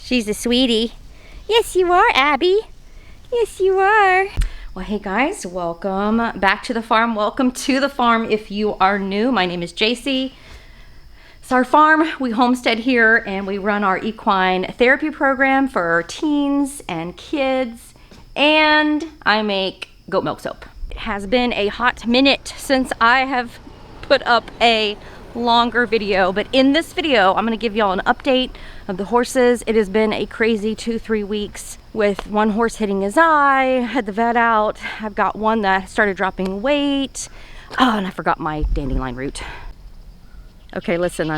She's a sweetie. Yes, you are, Abby. Yes, you are. Well, hey guys, welcome back to the farm. Welcome to the farm if you are new. My name is JC. It's our farm. We homestead here and we run our equine therapy program for teens and kids. And I make goat milk soap. It has been a hot minute since I have put up a longer video, but in this video I'm going to give y'all an update of the horses. It has been a crazy 2-3 weeks with one horse hitting his eye. Had the vet out. I've got one that started dropping weight. Oh, and I forgot my dandelion root. Okay, listen, I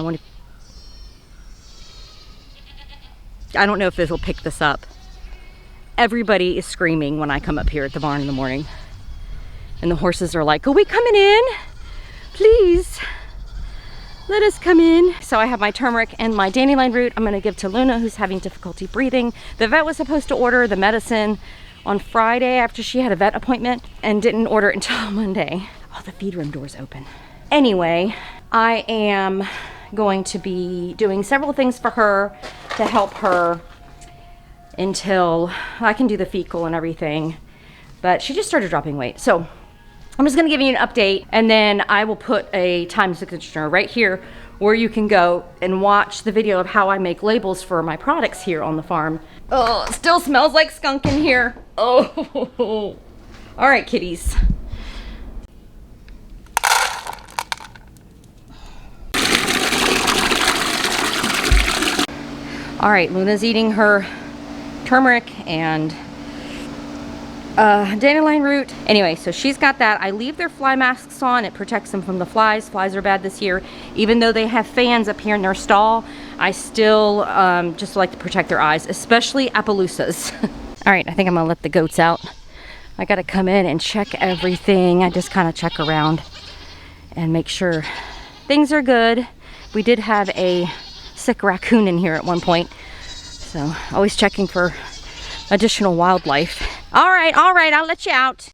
don't know if this will pick this up. Everybody is screaming when I come up here at the barn in the morning, and the horses are like, are we coming in? Please let us come in. So I have my turmeric and my dandelion root. I'm gonna give to Luna, who's having difficulty breathing. The vet was supposed to order the medicine on Friday after she had a vet appointment and didn't order it until Monday. Oh, the feed room door's open. Anyway, I am going to be doing several things for her to help her until I can do the fecal and everything. But she just started dropping weight. So I'm just gonna give you an update, and then I will put a time signature right here where you can go and watch the video of how I make labels for my products here on the farm. Oh, it still smells like skunk in here. Oh, all right, kitties. All right, Luna's eating her turmeric and dandelion root. Anyway, so she's got that. I leave their fly masks on. It protects them from the flies. Flies are bad this year. Even though they have fans up here in their stall, I still just like to protect their eyes, especially Appaloosas. All right, I think I'm gonna let the goats out. I gotta come in and check everything. I just kind of check around and make sure things are good. We did have a sick raccoon in here at one point, so always checking for additional wildlife. All right, I'll let you out.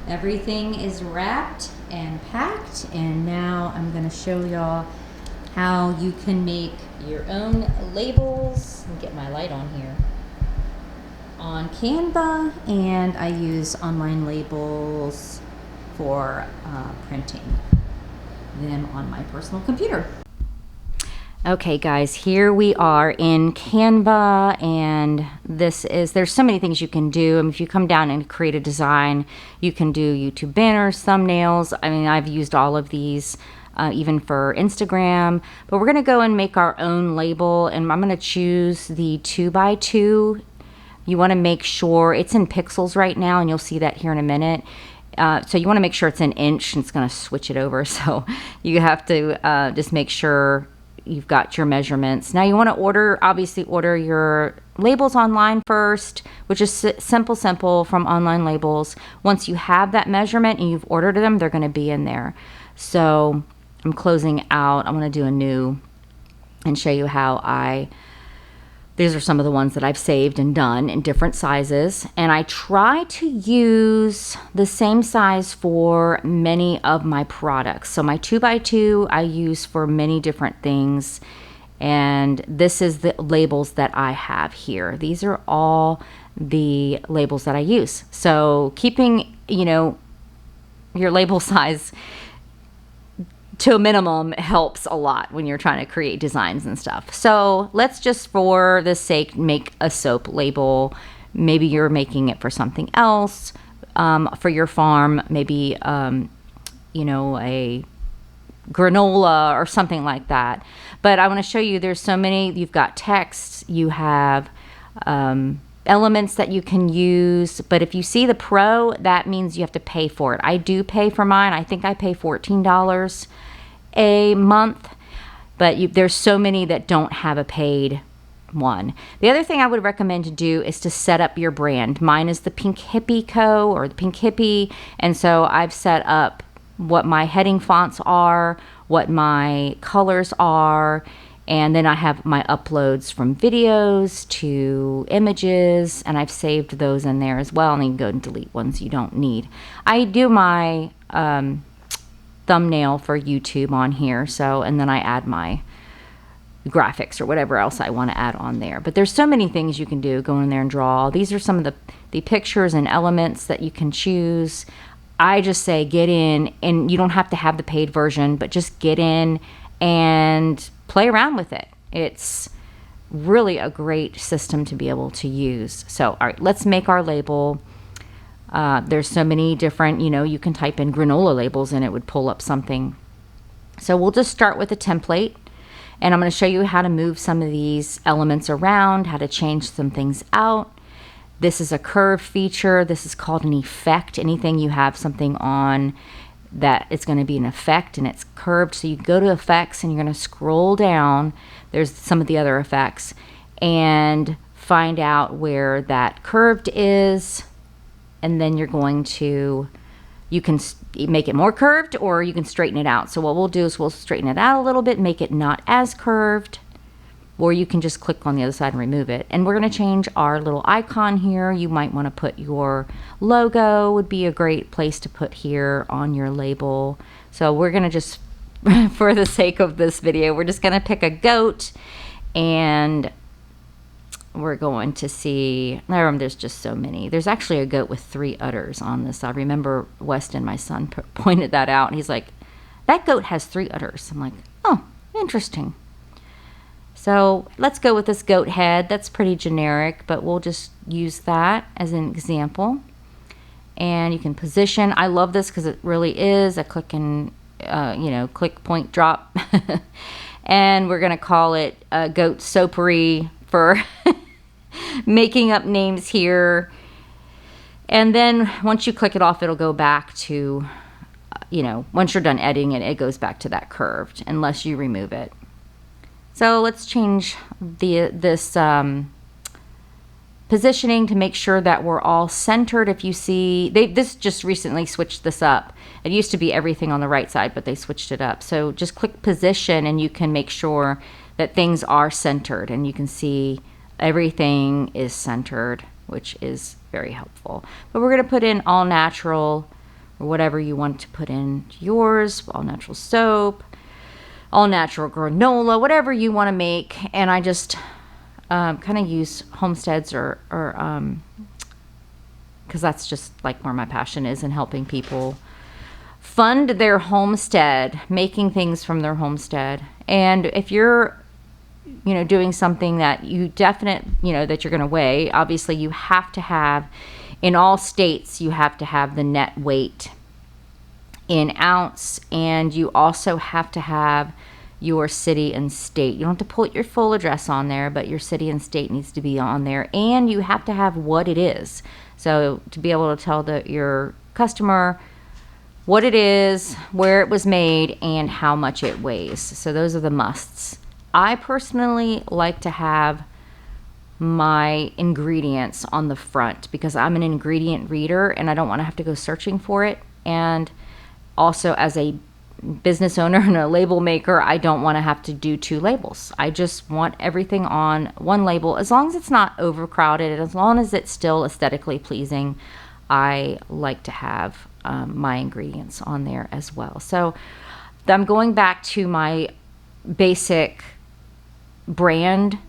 Everything is wrapped and packed, and now I'm gonna show y'all how you can make your own labels. Let me get my light on here. On Canva, and I use online labels for printing them on my personal computer. Okay guys, here we are in Canva, and there's so many things you can do. I mean, if you come down and create a design, you can do YouTube banners, thumbnails. I mean, I've used all of these even for Instagram, but we're gonna go and make our own label, and I'm gonna choose the 2x2. You want to make sure it's in pixels right now, and you'll see that here in a minute. So you want to make sure it's an inch, and it's going to switch it over. So you have to just make sure you've got your measurements. Now you want to obviously order your labels online first, which is simple from Online Labels. Once you have that measurement and you've ordered them, they're going to be in there. So I'm closing out. I'm going to do a new and show you how these are some of the ones that I've saved and done in different sizes. And I try to use the same size for many of my products. So my 2x2 I use for many different things. And this is the labels that I have here. These are all the labels that I use. So keeping, your label size to a minimum helps a lot when you're trying to create designs and stuff. So let's just, for the sake, make a soap label. Maybe you're making it for something else, for your farm, maybe, a granola or something like that. But I want to show you, there's so many. You've got text, you have elements that you can use. But if you see the Pro, that means you have to pay for it. I do pay for mine. I think I pay $14 a month, but there's so many that don't have a paid one. The other thing I would recommend to do is to set up your brand. Mine is the Pink Hippie Co. or the Pink Hippie, and so I've set up what my heading fonts are, what my colors are, And then I have my uploads from videos to images, and I've saved those in there as well. And you can go and delete ones you don't need. I do my thumbnail for YouTube on here, and then I add my graphics or whatever else I want to add on there. But there's so many things you can do. Go in there and draw. These are some of the pictures and elements that you can choose. I just say get in, and you don't have to have the paid version, but just get in and play around with it. It's really a great system to be able to use. So, all right, let's make our label. There's so many different, you can type in granola labels and it would pull up something. So we'll just start with a template, and I'm going to show you how to move some of these elements around, how to change some things out. This is a curve feature. This is called an effect. Anything you have something on that it's going to be an effect and it's curved. So you go to effects and you're going to scroll down. There's some of the other effects, and find out where that curved is. And then you're going to, you can make it more curved, or you can straighten it out. So what we'll do is we'll straighten it out a little bit, make it not as curved, or you can just click on the other side and remove it. And we're going to change our little icon here. You might want to put your logo, would be a great place to put here on your label. So we're going to just, for the sake of this video, we're just going to pick a goat, and we're going to see, there's just so many. There's actually a goat with 3 udders on this. I remember Weston, my son, pointed that out, and he's like, that goat has 3 udders. I'm like, oh, interesting. So let's go with this goat head. That's pretty generic, but we'll just use that as an example. And you can position. I love this because it really is a click and, click, point, drop. And we're going to call it Goat Soapery for making up names here. And then once you click it off, it'll go back to, once you're done editing it, it goes back to that curved, unless you remove it. So let's change this positioning to make sure that we're all centered. If you see, this just recently switched this up. It used to be everything on the right side, but they switched it up. So just click position, and you can make sure that things are centered, and you can see everything is centered, which is very helpful. But we're going to put in all natural, or whatever you want to put in yours, all natural soap, all natural granola, whatever you want to make. And I just kind of use homesteads or because that's just like where my passion is, in helping people fund their homestead, making things from their homestead. And if you're doing something that you that you're going to weigh, obviously you have to have, in all states, you have to have the net weight in ounce, and you also have to have your city and state. You don't have to put your full address on there, but your city and state needs to be on there, and you have to have what it is. So to be able to tell your customer what it is, where it was made, and how much it weighs. So those are the musts. I personally like to have my ingredients on the front because I'm an ingredient reader and I don't want to have to go searching for it. And also, as a business owner and a label maker, I don't want to have to do 2 labels. I just want everything on one label, as long as it's not overcrowded, as long as it's still aesthetically pleasing. I like to have my ingredients on there as well. So I'm going back to my basic brand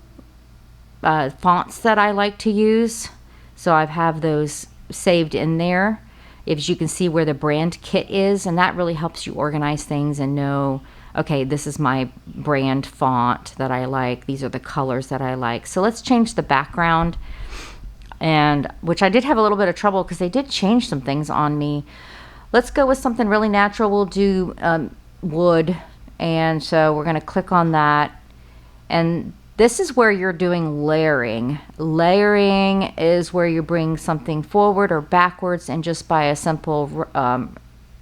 fonts that I like to use. So I have those saved in there. If you can see where the brand kit is, and that really helps you organize things and know, okay, this is my brand font that I like. These are the colors that I like. So let's change the background, and which I did have a little bit of trouble because they did change some things on me. Let's go with something really natural. We'll do wood, and so we're going to click on that. And this is where you're doing layering. Layering is where you bring something forward or backwards, and just by a simple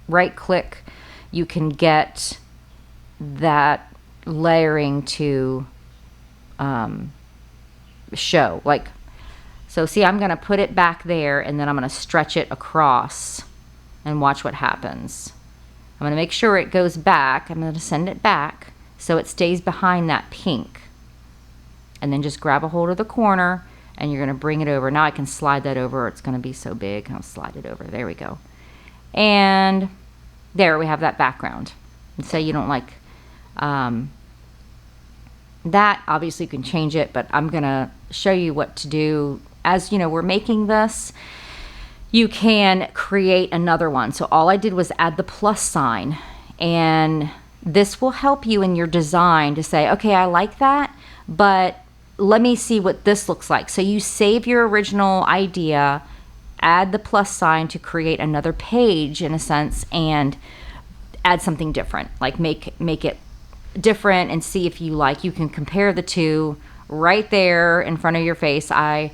right click, you can get that layering to show. Like, so see, I'm going to put it back there, and then I'm going to stretch it across and watch what happens. I'm going to make sure it goes back. I'm going to send it back. so it stays behind that pink. And then just grab a hold of the corner and you're going to bring it over. Now I can slide that over. It's going to be so big. I'll slide it over. There we go. And there we have that background. And say you don't like that, obviously you can change it, but I'm going to show you what to do. As you know, we're making this. You can create another one. So all I did was add the plus sign, and this will help you in your design to say, okay, I like that, but let me see what this looks like. So you save your original idea, add the plus sign to create another page in a sense, and add something different. Like make it different and see if you like. You can compare the two right there in front of your face. I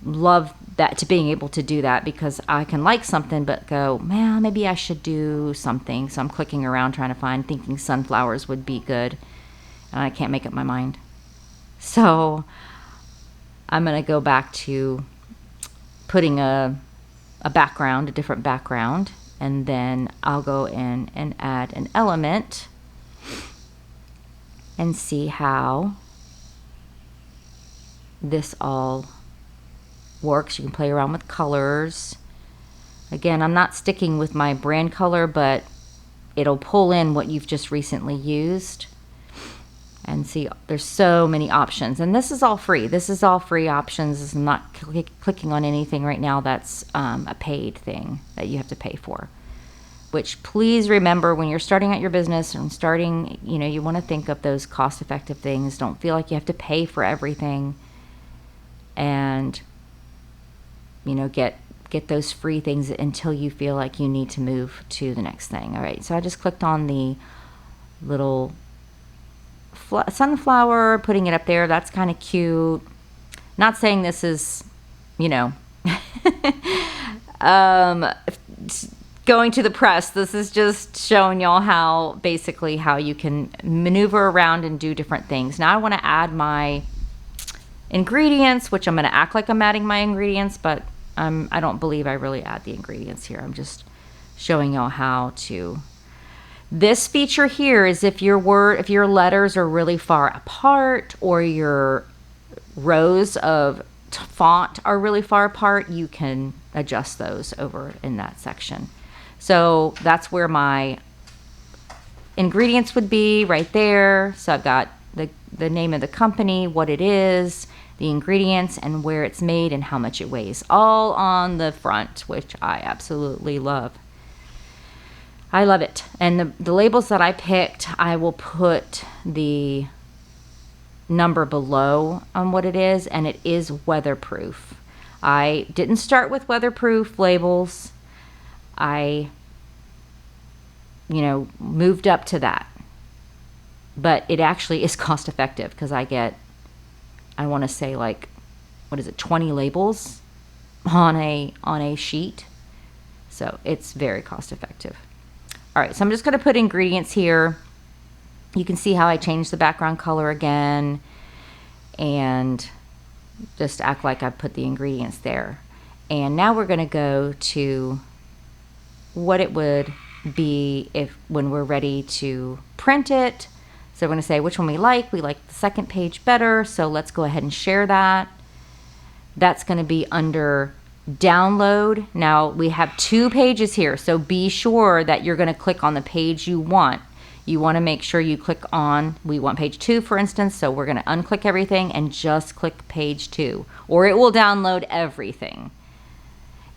love that, to being able to do that, because I can like something but go, man, maybe I should do something. So I'm clicking around trying to find, thinking sunflowers would be good, and I can't make up my mind. So I'm going to go back to putting a background, a different background, and then I'll go in and add an element and see how this all works. You can play around with colors. Again, I'm not sticking with my brand color, but it'll pull in what you've just recently used. And see, there's so many options, and this is all free. This is all free options. I'm not clicking on anything right now that's a paid thing that you have to pay for. Which, please remember, when you're starting out your business and starting, you want to think of those cost-effective things. Don't feel like you have to pay for everything, and get those free things until you feel like you need to move to the next thing. All right, so I just clicked on the little sunflower, putting it up there. That's kind of cute. Not saying this is, going to the press. This is just showing y'all how you can maneuver around and do different things. Now I want to add my ingredients, which I'm going to act like I'm adding my ingredients, but I don't believe I really add the ingredients here. I'm just showing y'all how to. This feature here is if your letters are really far apart, or your rows of font are really far apart, you can adjust those over in that section. So that's where my ingredients would be, right there. So I've got the name of the company, what it is, the ingredients, and where it's made and how much it weighs, all on the front, which I absolutely love. I love it. And the labels that I picked, I will put the number below on what it is, and it is weatherproof. I didn't start with weatherproof labels. I moved up to that. But it actually is cost effective, because I want to say, like, 20 labels on a sheet. So it's very cost effective. All right, so I'm just going to put ingredients here. You can see how I changed the background color again, and just act like I put the ingredients there. And now we're going to go to what it would be when we're ready to print it. So we're going to say which one we like. We like the second page better, so let's go ahead and share that. That's going to be under download. Now we have 2 pages here, so be sure that you're going to click on the page you want. You want to make sure you click on, we want page 2 for instance, so we're going to unclick everything and just click page 2, or it will download everything.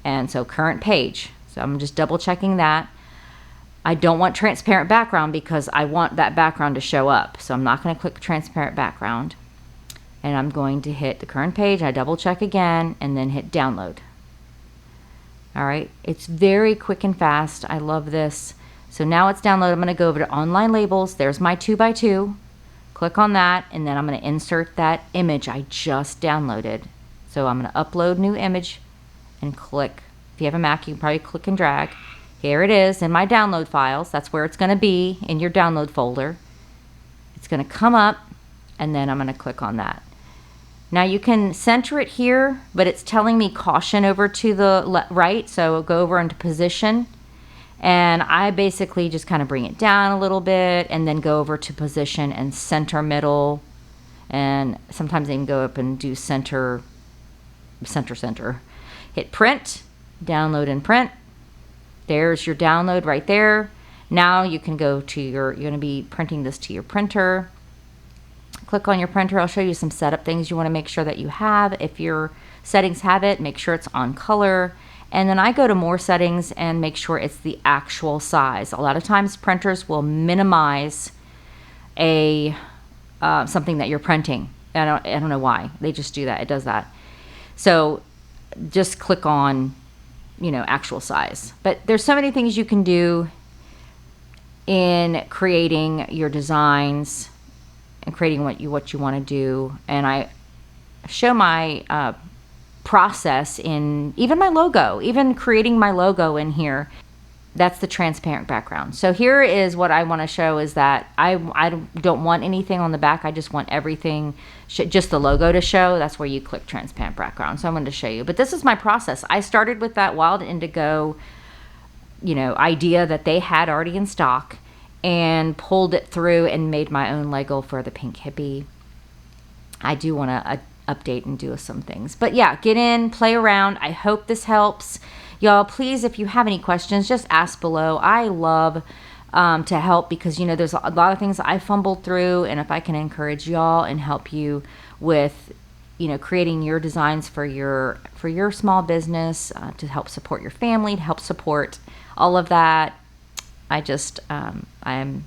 And so current page, so I'm just double checking that. I don't want transparent background because I want that background to show up, so I'm not going to click transparent background, and I'm going to hit the current page. I double check again and then hit download. All right, it's very quick and fast. I love this. So now it's downloaded. I'm going to go over to online labels. There's my 2x2. Click on that, and then I'm going to insert that image I just downloaded. So I'm going to upload new image and click. If you have a Mac, you can probably click and drag. Here it is in my download files. That's where it's going to be, in your download folder. It's going to come up, and then I'm going to click on that. Now you can center it here, but it's telling me caution over to the right, so go over into position, And I basically just kind of bring it down a little bit and then go over to position and center middle. And sometimes I even go up and do center. Hit print, download and print. There's your download right there. Now you can go to you're going to be printing this to your printer. Click on your printer. I'll show you some setup things you want to make sure that you have. If your settings have it, make sure it's on color. And then I go to more settings and make sure it's the actual size. A lot of times printers will minimize something that you're printing. I don't know why. They just do that. It does that. So just click on, actual size. But there's so many things you can do in creating your designs and creating what you want to do. And I show my process in even my logo, even creating my logo in here. That's the transparent background. So here is what I want to show is that I don't want anything on the back. I just want everything, just the logo to show. That's where you click transparent background. So I'm going to show you. But this is my process. I started with that wild indigo, idea that they had already in stock and pulled it through and made my own Lego for the pink hippie. I do want to update and do some things. But yeah, get in, play around. I hope this helps. Y'all, please, if you have any questions, just ask below. I love to help because, there's a lot of things I fumbled through. And if I can encourage y'all and help you with, creating your designs for your small business, to help support your family, to help support all of that, I'm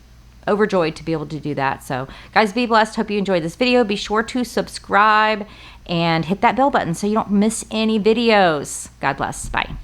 overjoyed to be able to do that. So guys, be blessed. Hope you enjoyed this video. Be sure to subscribe and hit that bell button so you don't miss any videos. God bless. Bye.